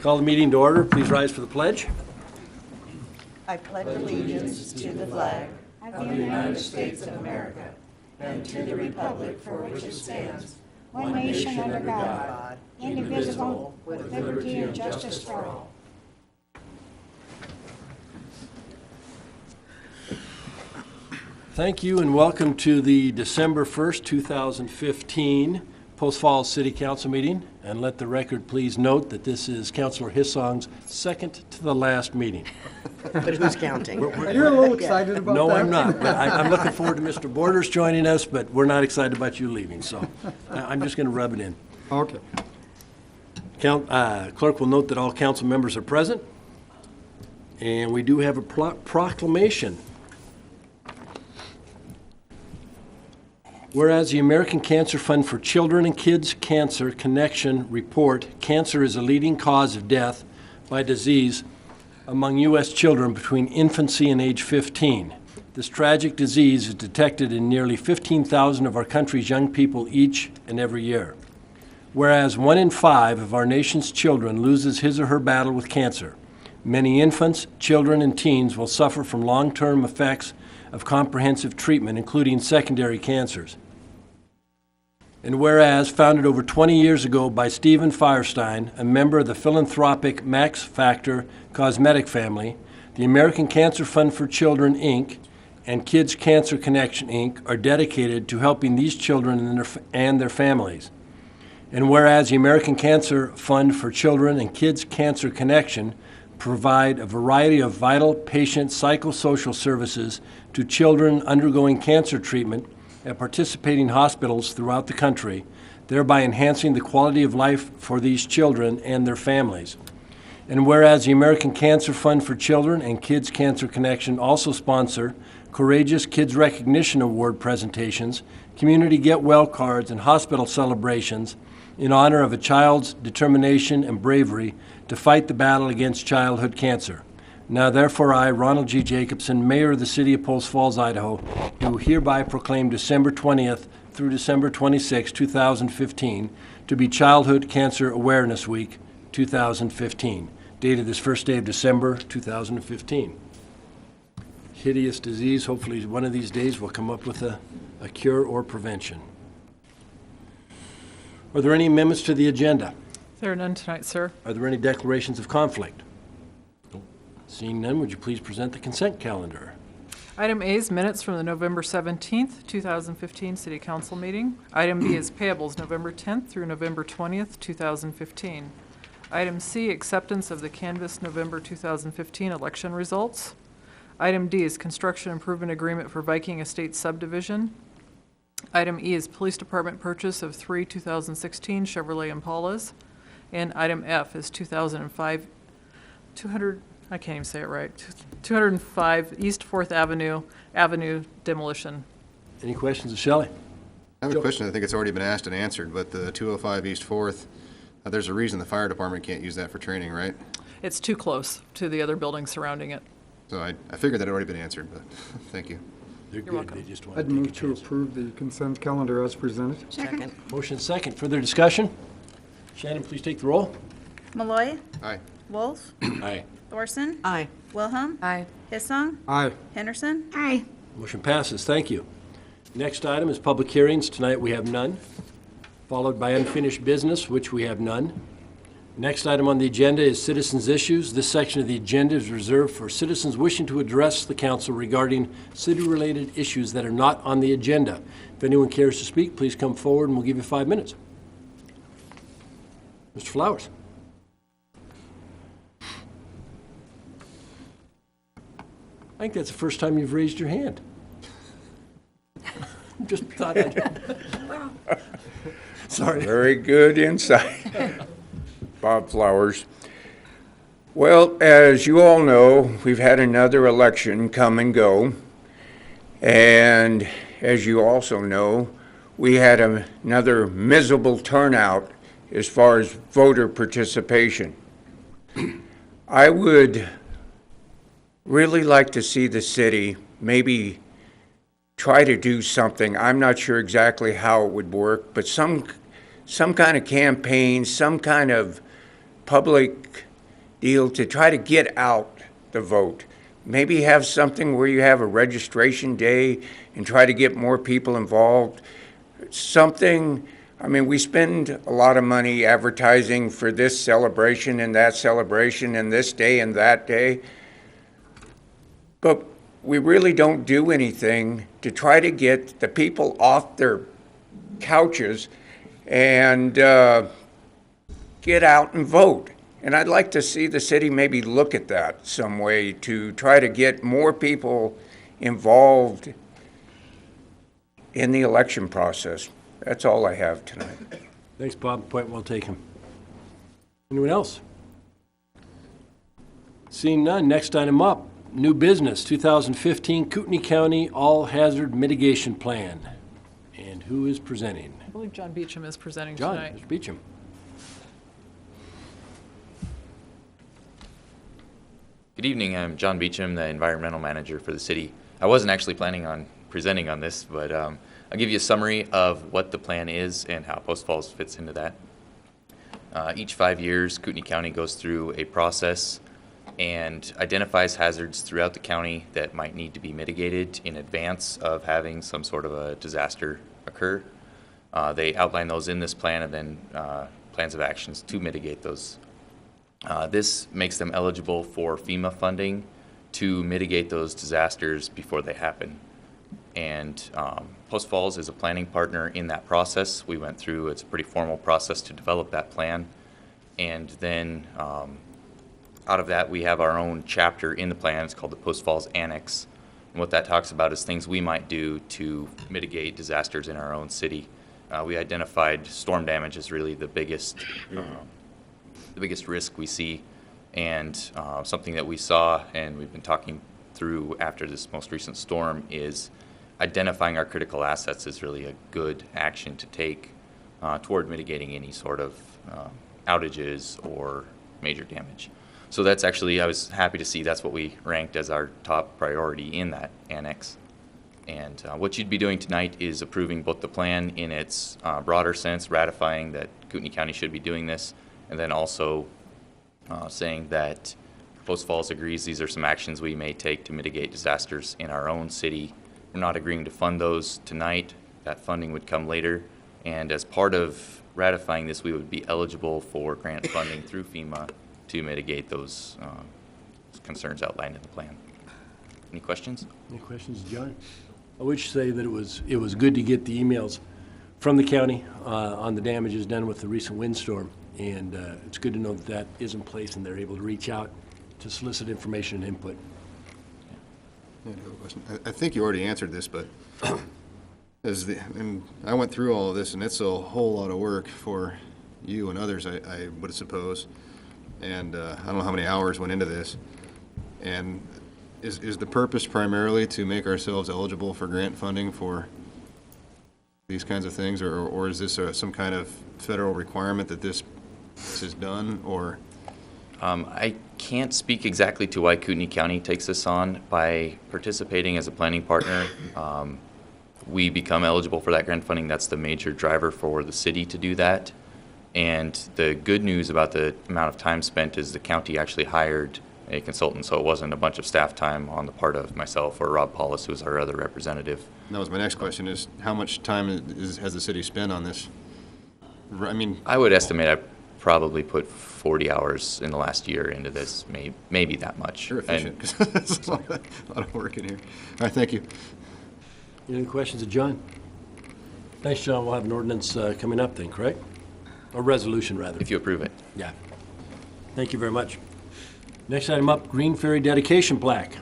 Call the meeting to order. Please rise for the pledge. I pledge allegiance to the flag of the United States of America and to the republic for which it stands, one nation under God, indivisible, with liberty and justice for all. Thank you and welcome to the December 1st, 2015 Post Falls City Council meeting. And let the record please note that this is Councilor Hissong's second to the last meeting. But who's counting? You're a little excited about that? No, I'm not. But I'm looking forward to Mr. Borders joining us, but we're not excited about you leaving, so I'm just going to rub it in. Okay. Clerk will note that all council members are present, and we do have a proclamation. Whereas the American Cancer Fund for Children and Kids Cancer Connection report, cancer is a leading cause of death by disease among U.S. children between infancy and age 15. This tragic disease is detected in nearly 15,000 of our country's young people each and every year. Whereas 1 in 5 of our nation's children loses his or her battle with cancer, many infants, children, and teens will suffer from long-term effects of comprehensive treatment, including secondary cancers. And whereas, founded over 20 years ago by Stephen Firestein, a member of the philanthropic Max Factor cosmetic family, the American Cancer Fund for Children, Inc., and Kids Cancer Connection, Inc. are dedicated to helping these children and their families. And whereas the American Cancer Fund for Children and Kids Cancer Connection provide a variety of vital patient psychosocial services to children undergoing cancer treatment at participating hospitals throughout the country, thereby enhancing the quality of life for these children and their families. And whereas the American Cancer Fund for Children and Kids Cancer Connection also sponsor Courageous Kids Recognition Award presentations, community Get Well cards, and hospital celebrations in honor of a child's determination and bravery to fight the battle against childhood cancer. Now therefore I, Ronald G. Jacobson, Mayor of the City of Post Falls, Idaho, do hereby proclaim December 20th through December 26, 2015 to be Childhood Cancer Awareness Week 2015, dated this first day of December 2015. Hideous disease, hopefully one of these days we'll come up with a cure or prevention. Are there any amendments to the agenda? There are none tonight, sir. Are there any declarations of conflict? Seeing none, would you please present the consent calendar? Item A is minutes from the November 17th, 2015 City Council meeting. Item B is payables November 10th through November 20th, 2015. Item C, acceptance of the canvass November 2015 election results. Item D is construction improvement agreement for Viking Estate Subdivision. Item E is police department purchase of 3 2016 Chevrolet Impalas. And item F is 2005 205 East 4th Avenue demolition. Any questions of Shelley? I have a question. I think it's already been asked and answered, but the 205 East 4th, there's a reason the fire department can't use that for training, right? It's too close to the other buildings surrounding it. So I figured that had already been answered, but thank you. They're You're good. welcome. They just want I'd to move take a to chance. approve the consent calendar as presented. Second. Motion second. Further discussion? Shannon, please take the roll. Malloy, Aye. Wolf, Aye. Thorson, Aye. Wilhelm, Aye. Hissong, Aye. Henderson. Aye. Motion passes. Thank you. Next item is public hearings. Tonight we have none, followed by unfinished business, which we have none. Next item on the agenda is citizens' issues. This section of the agenda is reserved for citizens wishing to address the council regarding city-related issues that are not on the agenda. If anyone cares to speak, please come forward and we'll give you 5 minutes. Mr. Flowers. I think that's the first time you've raised your hand. Just thought I'd... Sorry. Very good insight. Bob Flowers. Well, as you all know, we've had another election come and go. And as you also know, we had another miserable turnout as far as voter participation. I would really like to see the city maybe try to do something. I'm not sure exactly how it would work, but some kind of campaign, some kind of public deal to try to get out the vote. Maybe have something where you have a registration day and try to get more people involved. Something, I mean, we spend a lot of money advertising for this celebration and that celebration and this day and that day, but we really don't do anything to try to get the people off their couches and get out and vote. And I'd like to see the city maybe look at that some way to try to get more people involved in the election process. That's all I have tonight. Thanks, Bob. Point well taken. Anyone else? Seeing none, next item up, new business, 2015 Kootenai County All-Hazard Mitigation Plan. And who is presenting? I believe John Beecham is presenting John, tonight. Mr. Beecham. Good evening, I'm John Beecham, the environmental manager for the city. I wasn't actually planning on presenting on this, but I'll give you a summary of what the plan is and how Post Falls fits into that. Each 5 years, Kootenai County goes through a process and identifies hazards throughout the county that might need to be mitigated in advance of having some sort of a disaster occur. They outline those in this plan and then plans of actions to mitigate those. This makes them eligible for FEMA funding to mitigate those disasters before they happen. And Post Falls is a planning partner in that process. We went through, it's a pretty formal process to develop that plan. And then out of that, we have our own chapter in the plan. It's called the Post Falls Annex. And what that talks about is things we might do to mitigate disasters in our own city. We identified storm damage as really the biggest risk we see, and something that we saw and we've been talking through after this most recent storm is identifying our critical assets is really a good action to take toward mitigating any sort of outages or major damage. So that's actually, I was happy to see that's what we ranked as our top priority in that annex. And what you'd be doing tonight is approving both the plan in its broader sense, ratifying that Kootenai County should be doing this, and then also saying that Post Falls agrees these are some actions we may take to mitigate disasters in our own city. We're not agreeing to fund those tonight. That funding would come later. And as part of ratifying this, we would be eligible for grant funding through FEMA to mitigate those concerns outlined in the plan. Any questions? Any questions, John? I would say that it was good to get the emails from the county on the damages done with the recent windstorm. And it's good to know that that is in place and they're able to reach out to solicit information and input. Yeah, I have a question. I think you already answered this, but and I went through all of this, and it's a whole lot of work for you and others, I would suppose. And I don't know how many hours went into this. And is the purpose primarily to make ourselves eligible for grant funding for these kinds of things, or is this some kind of federal requirement that this is done, or? I can't speak exactly to why Kootenai County takes this on. By participating as a planning partner, we become eligible for that grant funding. That's the major driver for the city to do that. And the good news about the amount of time spent is the county actually hired a consultant, so it wasn't a bunch of staff time on the part of myself or Rob Paulus, who is our other representative. That was my next question, is how much time has the city spent on this? I mean, I would estimate I probably put 40 hours in the last year into this, maybe that much. you're efficient, because it's a lot of work in here. All right, thank you. Any questions of John? Thanks, John. We'll have an ordinance coming up then, correct? Or resolution, rather. If you approve it. Yeah. Thank you very much. Next item up, Greensferry dedication plaque.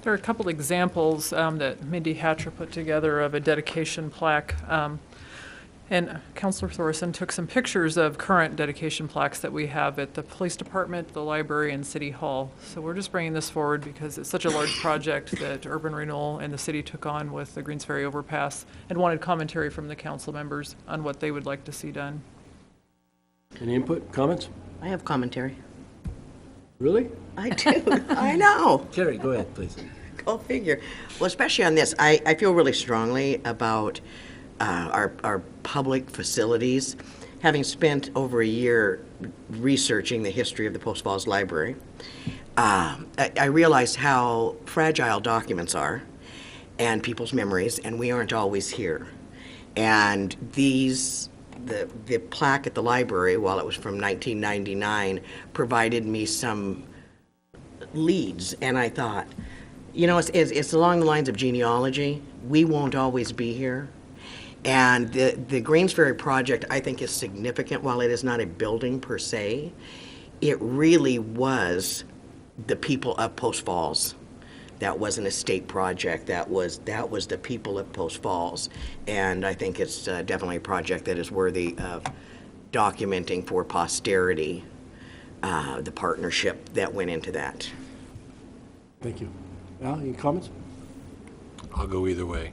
There are a couple examples that Mindy Hatcher put together of a dedication plaque. And Councilor Thorson took some pictures of current dedication plaques that we have at the police department, the library, and City Hall. So we're just bringing this forward because it's such a large project that Urban Renewal and the city took on with the Greensferry overpass and wanted commentary from the council members on what they would like to see done. Any input, comments? I have commentary. Really? I do. I know. Carrie, go ahead, please. Go figure. Well, especially on this, I feel really strongly about our public facilities. having spent over a year researching the history of the Post Falls Library, I realized how fragile documents are and people's memories, and we aren't always here. And the plaque at the library, while it was from 1999, provided me some leads, and I thought, you know, it's along the lines of genealogy. We won't always be here. And the Greensferry project, I think, is significant. While it is not a building per se, it really was the people of Post Falls. That wasn't a state project. That was the people of Post Falls. And I think it's definitely a project that is worthy of documenting for posterity the partnership that went into that. Thank you. Al, any comments? I'll go either way.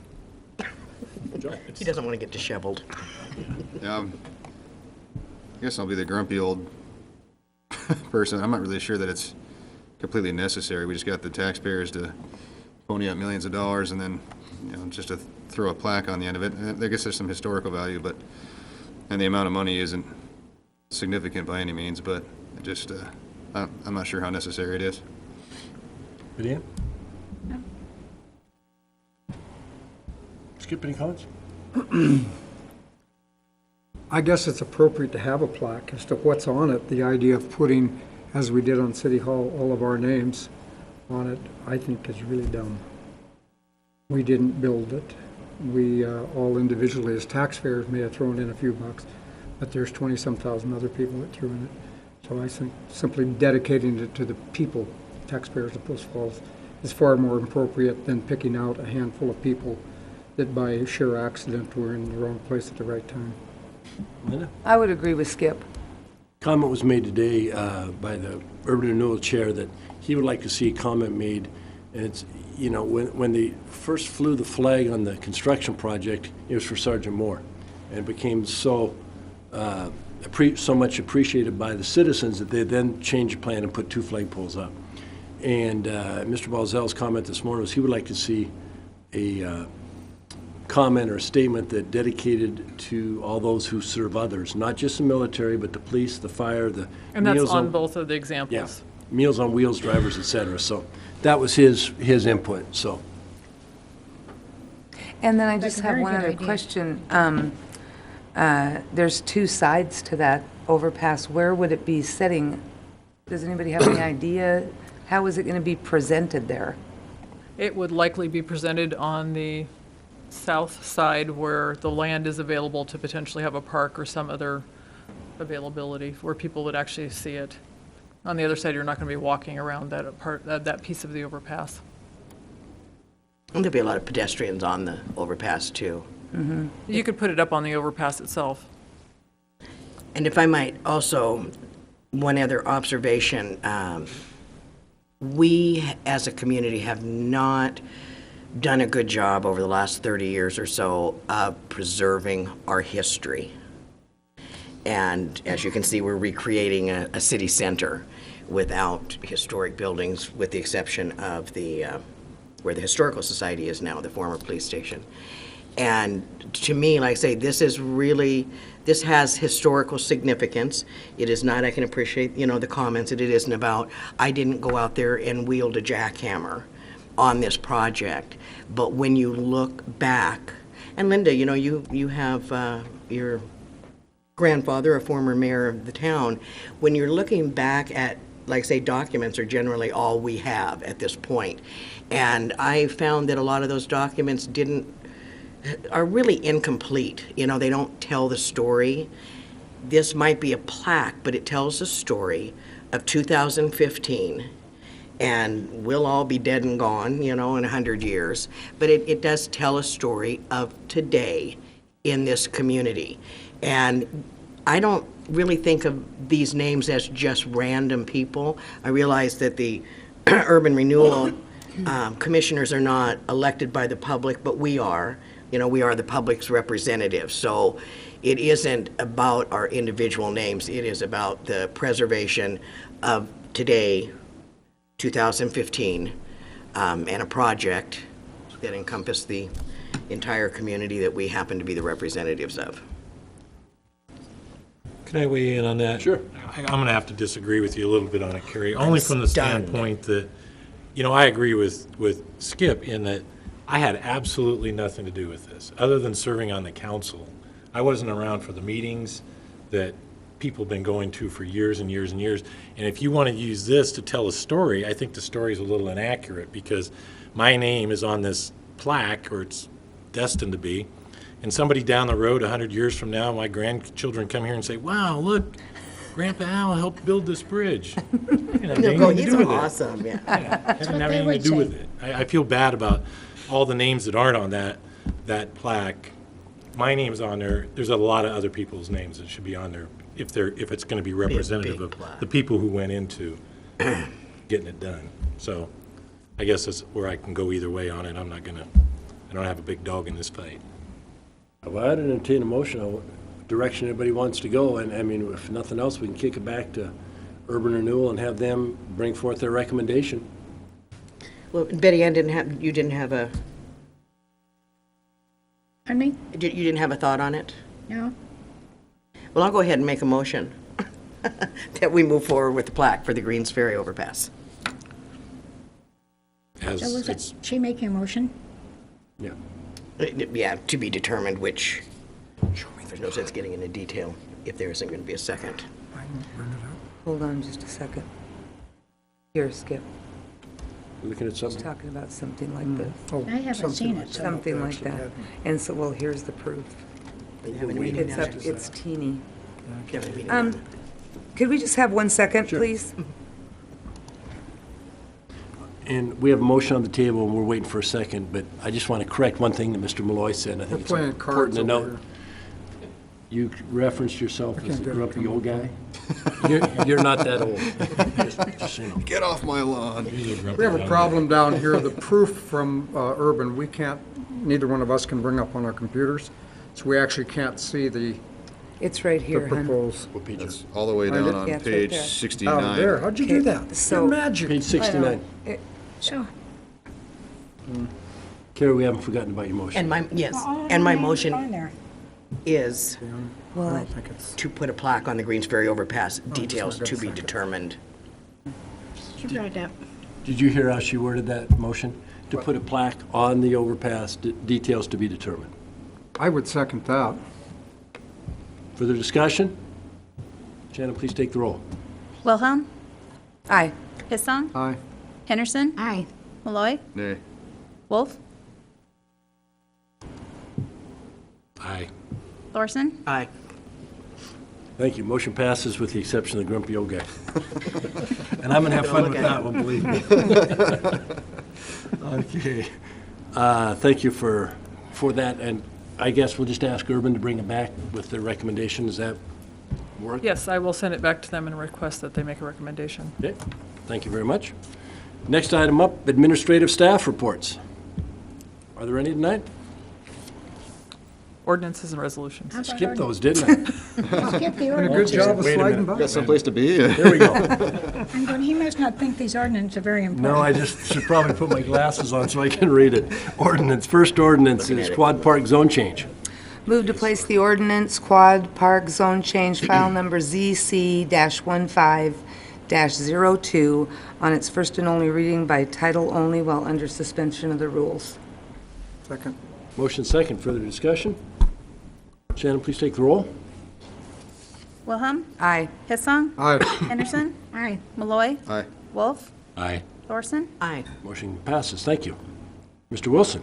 He doesn't want to get disheveled. I guess I'll be the grumpy old person. I'm not really sure that it's completely necessary. We just got the taxpayers to pony up millions of dollars and then, you know, just to throw a plaque on the end of it. I guess there's some historical value, and the amount of money isn't significant by any means, but it just, I'm not sure how necessary it is. Vivian? Skip, any comments? I guess it's appropriate to have a plaque as to what's on it. The idea of putting, as we did on City Hall, all of our names on it, I think is really dumb. We didn't build it. We all individually as taxpayers may have thrown in a few bucks, but there's 20-some thousand other people that threw in it. So I think simply dedicating it to the people, taxpayers of Post Falls, is far more appropriate than picking out a handful of people that by sheer accident were in the wrong place at the right time. Linda? I would agree with Skip. Comment was made today by the Urban Renewal Chair that he would like to see a comment made. And it's, you know, when they first flew the flag on the construction project, it was for Sergeant Moore. And it became so much appreciated by the citizens that they then changed the plan and put 2 flagpoles up. And Mr. Balzell's comment this morning was he would like to see a comment or a statement that dedicated to all those who serve others, not just the military, but the police, the fire, the And that's Meals on both of the examples. Yeah, Meals on Wheels drivers, et cetera. So that was his input. So. And then I just have one other question. There's 2 sides to that overpass. Where would it be sitting? Does anybody have any idea? How is it going to be presented there? It would likely be presented on the south side where the land is available to potentially have a park or some other availability where people would actually see it. On the other side, you're not going to be walking around that piece of the overpass. And there'll be a lot of pedestrians on the overpass too. Mm-hmm. You could put it up on the overpass itself. And if I might also, one other observation, we as a community have not done a good job over the last 30 years or so of preserving our history. And as you can see, we're recreating a city center without historic buildings, with the exception of the where the Historical Society is now, the former police station. And to me, like I say, this has historical significance. It is not, I can appreciate, you know, the comments that it isn't about, I didn't go out there and wield a jackhammer on this project. But when you look back, and Linda, you know, you have your grandfather, a former mayor of the town. When you're looking back at, like say, documents are generally all we have at this point. And I found that a lot of those documents are really incomplete. You know, they don't tell the story. This might be a plaque, but it tells the story of 2015. And we'll all be dead and gone, you know, in 100 years. But it does tell a story of today in this community. And I don't really think of these names as just random people. I realize that the urban renewal commissioners are not elected by the public, but we are. You know, we are the public's representatives. So it isn't about our individual names. It is about the preservation of today, 2015, and a project that encompassed the entire community that we happen to be the representatives of. Can I weigh in on that? Sure. I'm going to have to disagree with you a little bit on it, Kerry, only from the standpoint that, I agree with Skip in that I had absolutely nothing to do with this, other than serving on the council. I wasn't around for the meetings that people have been going to for years and years and years. And if you want to use this to tell a story, I think the story is a little inaccurate because my name is on this plaque, or it's destined to be, and somebody down the road 100 years from now, my grandchildren come here and say, wow, look, Grandpa Al helped build this bridge. They'll go, he's awesome, yeah. Doesn't have anything to do with it. I feel bad about all the names that aren't on that plaque. My name's on there. There's a lot of other people's names that should be on there if it's going to be representative of the people who went into getting it done. So I guess that's where I can go either way on it. I don't have a big dog in this fight. Well, I'd entertain a motion on what direction everybody wants to go, and I mean, if nothing else, we can kick it back to Urban Renewal and have them bring forth their recommendation. Well, Betty Ann you didn't have a, Pardon me? you didn't have a thought on it? No? Well, I'll go ahead and make a motion that we move forward with the plaque for the Greensferry overpass. As So was it's, it, she making a motion? Yeah. Yeah, to be determined which, there's no sense getting into detail if there isn't going to be a second. Hold on just a second. Here, Skip, Looking at she's something. talking about something like this, Oh, I haven't seen it, so. something like that. And so, well, here's the proof. They have a meeting It's now. up, it's teeny. They have a meeting now. Could we just have 1 second, please? And we have a motion on the table, and we're waiting for a second, but I just want to correct one thing that Mr. Malloy said. I think We're it's playing important cards to over note. here. You referenced yourself as can't a do it. grumpy old guy. You're not that old. Just so you know. Get off my lawn. We have a problem down here, the proof from Urban, we can't, neither one of us can bring up on our computers, so we actually can't see the It's right here, hon. proposed. It's all the way down on Yeah, it's right page there. 69. Out there, how'd you do Okay, that? so- You're magic. Page 69. So, Carrie, we haven't forgotten about your motion. And my, yes, all and my names motion on there. is Well, I don't think it's, to put a plaque on the Greensferry overpass, details not to gonna be second. determined. She brought it up. Did you hear how she worded that motion? To put a plaque on the overpass, details to be determined. I would second that. Further discussion? Shannon, please take the roll. Wilhelm, aye. Hissong, Aye. Henderson, Aye. Malloy, Nay. Wolf, aye. Thorson, Aye. Thank you. Motion passes with the exception of the grumpy old guy. And I'm going to have fun with that one, believe me. Okay. Thank you for that. And I guess we'll just ask Urban to bring it back with their recommendation. Does that work? Yes, I will send it back to them and request that they make a recommendation. Okay. Thank you very much. Next item up, administrative staff reports. Are there any tonight? Ordinances and resolutions. How about Skipped those, didn't I? Skip the Did a ordinance. good job of Wait a sliding minute. by. Got someplace to be? There we go. I'm going, he must not think these ordinances are very important. No, I just should probably put my glasses on so I can read it. Ordinance, first ordinance is quad park zone change. Move to place the ordinance quad park zone change file number ZC-15-02 on its first and only reading by title only while under suspension of the rules. Second. Motion second, further discussion? Shannon, please take the roll. Wilhelm, Aye. Hissong, Aye. Henderson, Aye. Malloy, Aye. Wolf, Aye. Thorson, Aye. Motion passes, thank you. Mr. Wilson.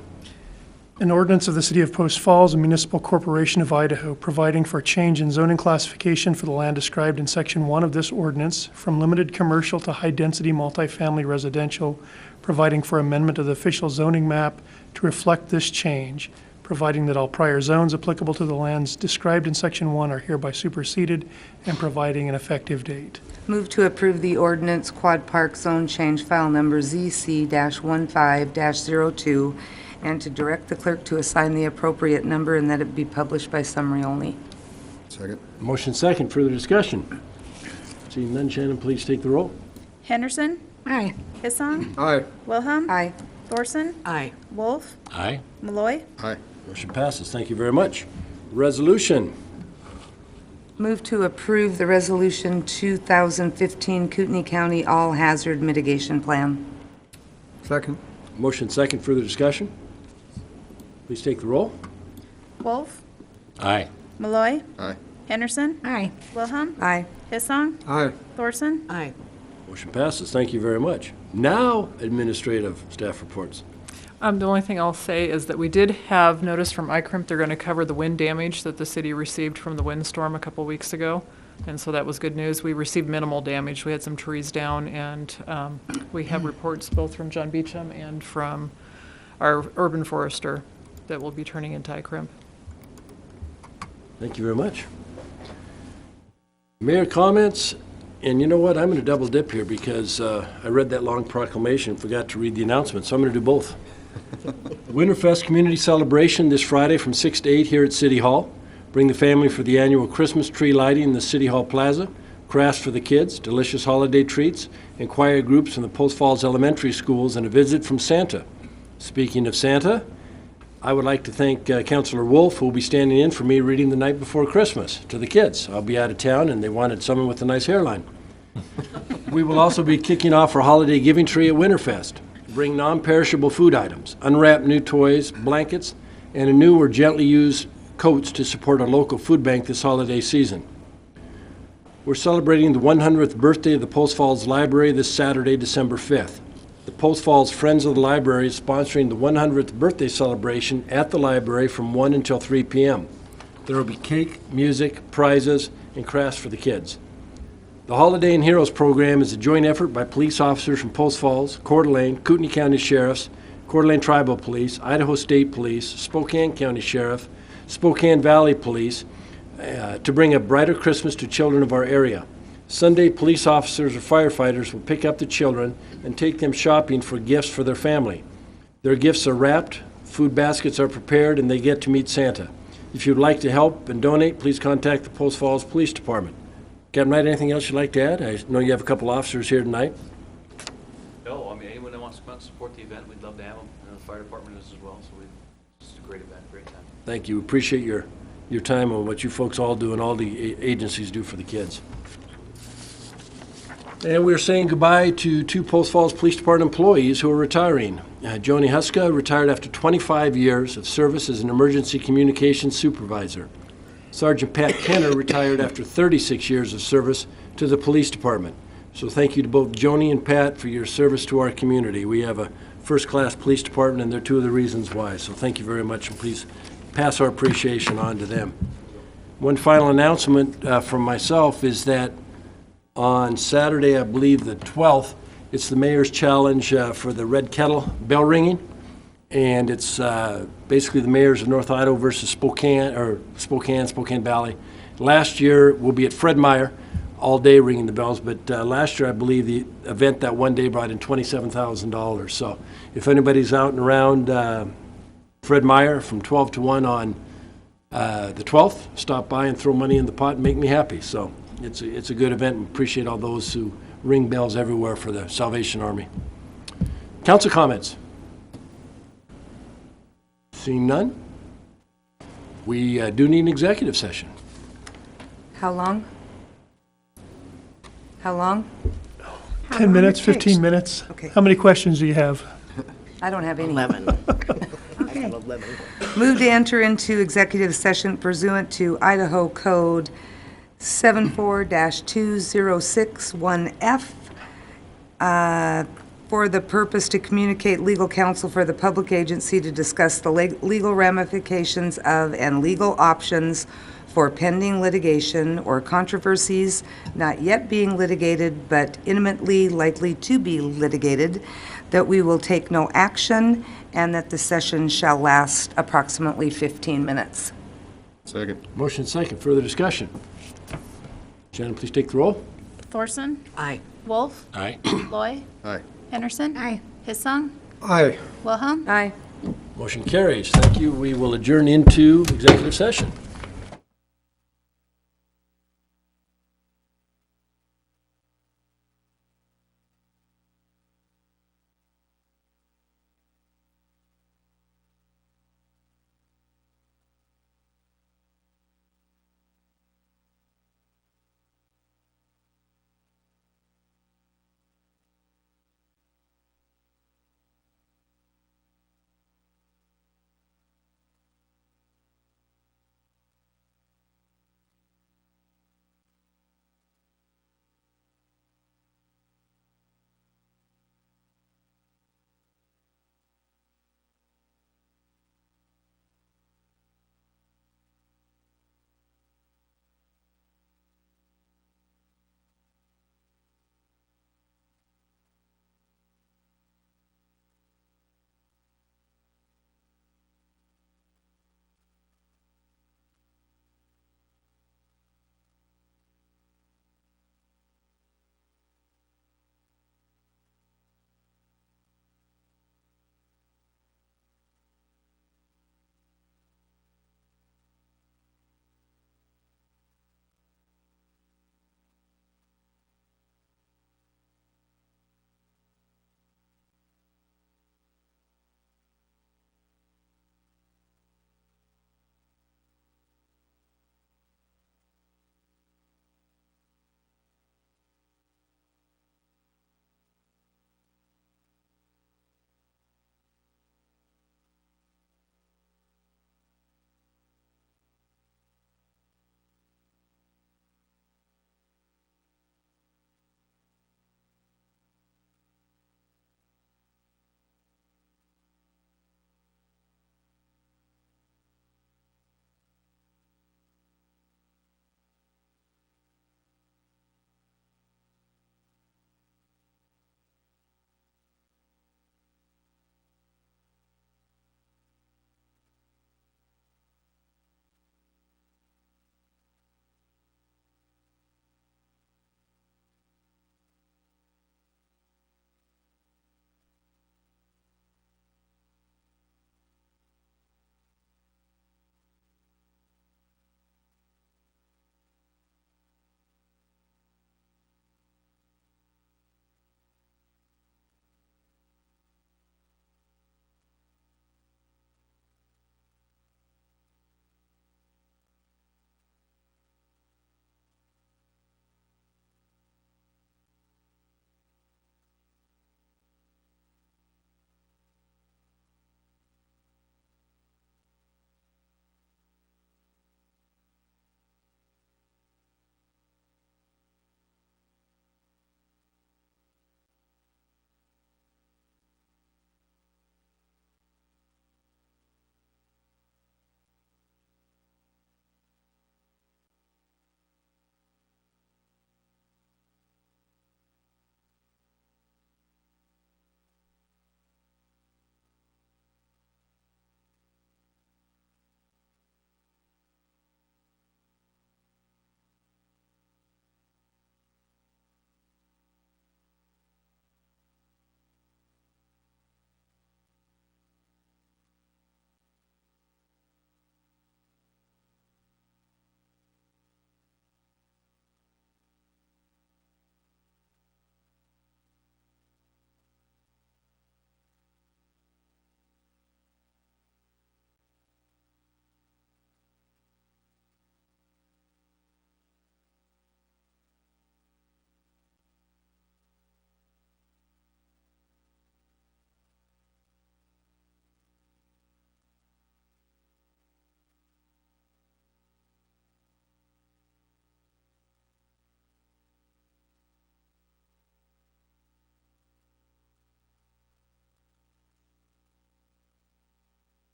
An ordinance of the City of Post Falls, a municipal corporation of Idaho, providing for change in zoning classification for the land described in Section 1 of this ordinance from limited commercial to high-density multifamily residential, providing for amendment of the official zoning map to reflect this change, providing that all prior zones applicable to the lands described in Section 1 are hereby superseded, and providing an effective date. Move to approve the ordinance quad park zone change file number ZC-15-02 and to direct the clerk to assign the appropriate number and that it be published by summary only. Second. Motion second, further discussion? Seeing none, Shannon, please take the roll. Henderson, Aye. Hissong, Aye. Wilhelm, Aye. Thorson, Aye. Wolf, Aye. Malloy, Aye. Motion passes, thank you very much. Resolution. Move to approve the Resolution 2015 Kootenai County All Hazard Mitigation Plan. Second. Motion second, further discussion? Please take the roll. Wolf. Aye. Malloy. Aye. Henderson. Aye. Wilhelm. Aye. Hissong. Aye. Thorson. Aye. Motion passes. Thank you very much. Now, administrative staff reports. The only thing I'll say is that we did have notice from ICRIMP, they're going to cover the wind damage that the city received from the windstorm a couple weeks ago. And so that was good news. We received minimal damage. We had some trees down, and we have reports both from John Beecham and from our urban forester that will be turning into ICRIMP. Thank you very much. Mayor comments, and you know what? I'm going to double dip here because I read that long proclamation and forgot to read the announcement, so I'm going to do both. Winterfest Community Celebration this Friday from 6 to 8 here at City Hall. Bring the family for the annual Christmas tree lighting in the City Hall Plaza, crafts for the kids, delicious holiday treats, and choir groups from the Post Falls Elementary Schools, and a visit from Santa. Speaking of Santa, I would like to thank Councillor Wolf, who will be standing in for me reading the night before Christmas to the kids. I'll be out of town, and they wanted someone with a nice hairline. We will also be kicking off our holiday giving tree at Winterfest. Bring non-perishable food items, unwrap new toys, blankets, and a new or gently used coats to support our local food bank this holiday season. We're celebrating the 100th birthday of the Post Falls Library this Saturday, December 5th. The Post Falls Friends of the Library is sponsoring the 100th birthday celebration at the library from 1 until 3 p.m. There will be cake, music, prizes, and crafts for the kids. The Holiday and Heroes program is a joint effort by police officers from Post Falls, Coeur d'Alene, Kootenai County Sheriffs, Coeur d'Alene Tribal Police, Idaho State Police, Spokane County Sheriff, Spokane Valley Police, to bring a brighter Christmas to children of our area. Sunday, police officers or firefighters will pick up the children and take them shopping for gifts for their family. Their gifts are wrapped, food baskets are prepared, and they get to meet Santa. If you'd like to help and donate, please contact the Post Falls Police Department. Captain Knight, anything else you'd like to add? I know you have a couple officers here tonight. No, I mean, anyone that wants to come out and support the event, we'd love to have them. The fire department is as well, so it's just a great event, great time. Thank you. Appreciate your time and what you folks all do and all the agencies do for the kids. And we're saying goodbye to two Post Falls Police Department employees who are retiring. Joni Huska retired after 25 years of service as an emergency communications supervisor. Sergeant Pat Kenner retired after 36 years of service to the police department. So thank you to both Joni and Pat for your service to our community. We have a first-class police department, and they're two of the reasons why. So thank you very much, and please pass our appreciation on to them. One final announcement from myself is that on Saturday, I believe the 12th, it's the Mayor's Challenge for the Red Kettle bell ringing. And it's basically the mayors of North Idaho versus Spokane Valley. Last year, we'll be at Fred Meyer all day ringing the bells, but last year, I believe the event that one day brought in $27,000. So if anybody's out and around Fred Meyer from 12 to 1 on the 12th, stop by and throw money in the pot and make me happy. So it's a good event, and appreciate all those who ring bells everywhere for the Salvation Army. Council comments? Seeing none, we do need an executive session. How long? How long? 10 minutes, 15 minutes? Okay. How many questions do you have? I don't have any. 11. Okay. 11. Move to enter into executive session pursuant to Idaho Code 74-2061F for the purpose to communicate legal counsel for the public agency to discuss the legal ramifications of and legal options for pending litigation or controversies not yet being litigated but imminently likely to be litigated, that we will take no action, and that the session shall last approximately 15 minutes. Second. Motion second. Further discussion? Shannon, please take the roll. Thorson. Aye. Wolf. Aye. Loy. Aye. Henderson. Aye. Hissong. Aye. Wilhelm. Aye. Motion carries. Thank you. We will adjourn into executive session.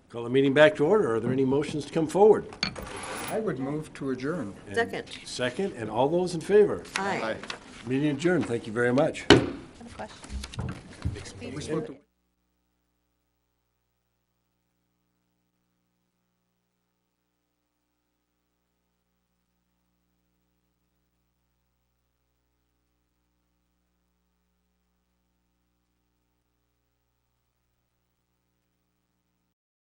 Call the meeting back to order. Are there any motions to come forward? I would move to adjourn. Second. Second, and all those in favor? Aye. Meeting adjourned. Thank you very much. I have a question. We spoke to-